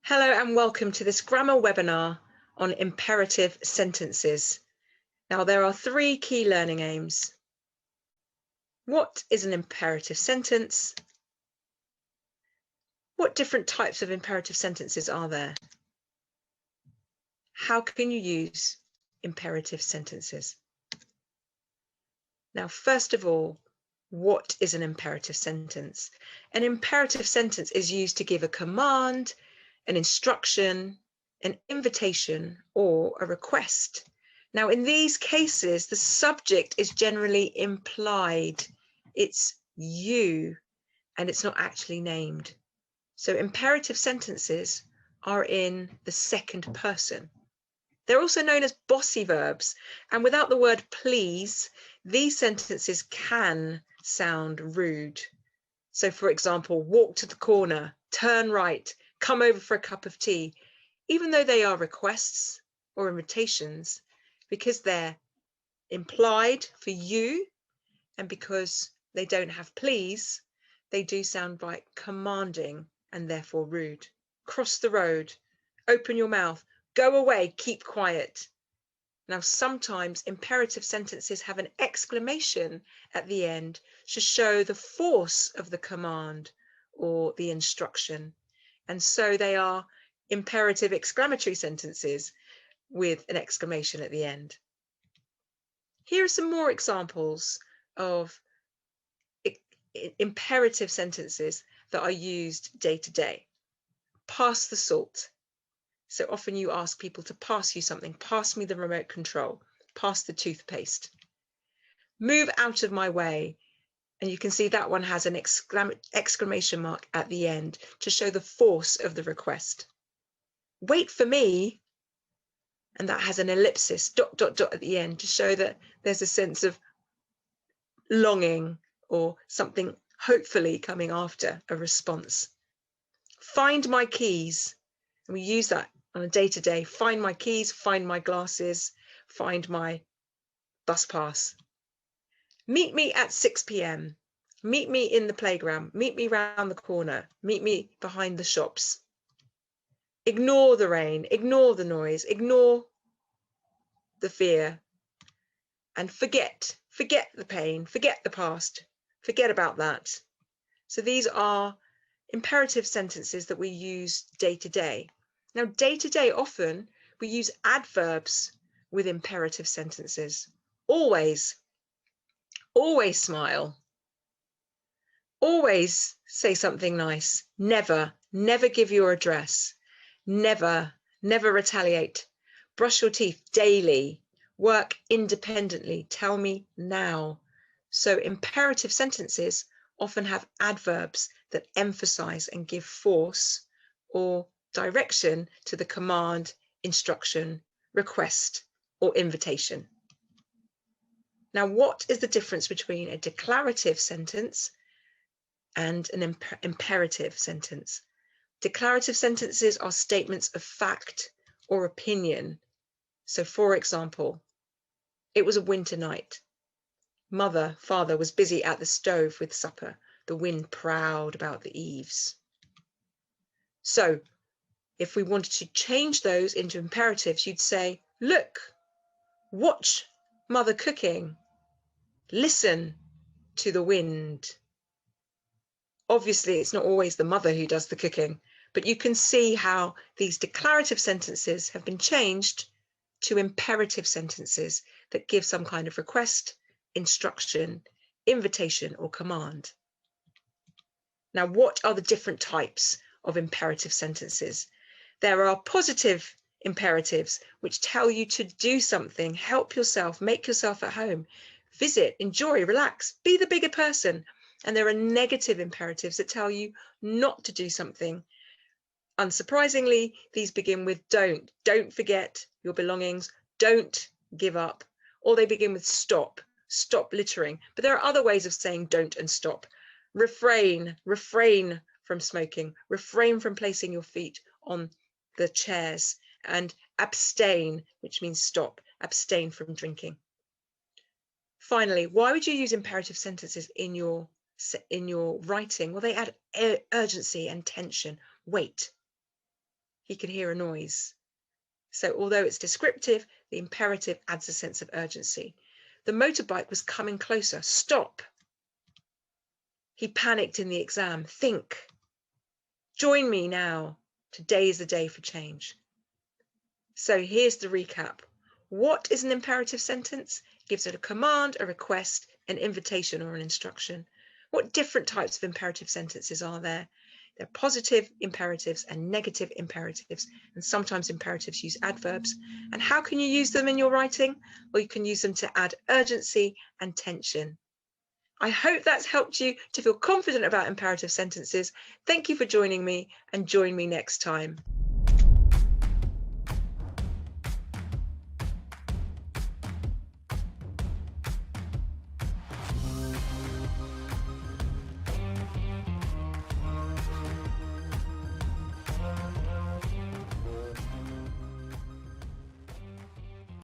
Hello and welcome to this grammar webinar on imperative sentences. Now, there are three key learning aims. What is an imperative sentence? What different types of imperative sentences are there? How can you use imperative sentences? Now, first of all, what is an imperative sentence? An imperative sentence is used to give a command, an instruction, an invitation, or a request. Now, in these cases, the subject is generally implied. It's you, and it's not actually named. So imperative sentences are in the second person. They're also known as bossy verbs, and without the word please, these sentences can sound rude. So, for example, walk to the corner, turn right, come over for a cup of tea, even though they are requests or invitations, because they're implied for you and because they don't have please, they do sound like commanding and therefore rude. Cross the road, open your mouth, go away, keep quiet. Now, sometimes imperative sentences have an exclamation at the end to show the force of the command or the instruction. And so they are imperative exclamatory sentences with an exclamation at the end. Here are some more examples of imperative sentences that are used day to day. Pass the salt. So often you ask people to pass you something. Pass me the remote control. Pass the toothpaste. Move out of my way. And you can see that one has an exclamation mark at the end to show the force of the request. Wait for me. And that has an ellipsis, ... at the end to show that there's a sense of longing or something hopefully coming after a response. Find my keys. And we use that on a day-to-day. Find my keys, find my glasses, find my bus pass. Meet me at 6 p.m. Meet me in the playground. Meet me round the corner. Meet me behind the shops. Ignore the rain. Ignore the noise. Ignore the fear. And forget the pain. Forget the past. Forget about that. So these are imperative sentences that we use day to day. Now, day to day, often we use adverbs with imperative sentences. Always smile. Always say something nice. Never give your address. Never retaliate. Brush your teeth daily. Work independently. Tell me now. So imperative sentences often have adverbs that emphasize and give force or direction to the command, instruction, request, or invitation. Now, what is the difference between a declarative sentence and an imperative sentence? Declarative sentences are statements of fact or opinion. So, for example, it was a winter night. Father was busy at the stove with supper. The wind prowled about the eaves. So, if we wanted to change those into imperatives, you'd say, look, watch mother cooking, listen to the wind. Obviously, it's not always the mother who does the cooking, but you can see how these declarative sentences have been changed to imperative sentences that give some kind of request, instruction, invitation, or command. Now, what are the different types of imperative sentences? There are positive imperatives, which tell you to do something, help yourself, make yourself at home, visit, enjoy, relax, be the bigger person. And there are negative imperatives that tell you not to do something. Unsurprisingly, these begin with don't. Don't forget your belongings. Don't give up. Or they begin with stop. Stop littering. But there are other ways of saying don't and stop. Refrain from smoking. Refrain from placing your feet on the chairs. And abstain, which means stop. Abstain from drinking. Finally, why would you use imperative sentences in your writing? Well, they add urgency and tension. Wait. he could hear a noise. So although it's descriptive, the imperative adds a sense of urgency. The motorbike was coming closer. Stop. He panicked in the exam. Think. Join me now. Today is the day for change. So here's the recap. What is an imperative sentence? Gives it a command, a request, an invitation, or an instruction. What different types of imperative sentences are there? There are positive imperatives and negative imperatives, and sometimes imperatives use adverbs. And how can you use them in your writing? Well, you can use them to add urgency and tension. I hope that's helped you to feel confident about imperative sentences. Thank you for joining me, and join me next time.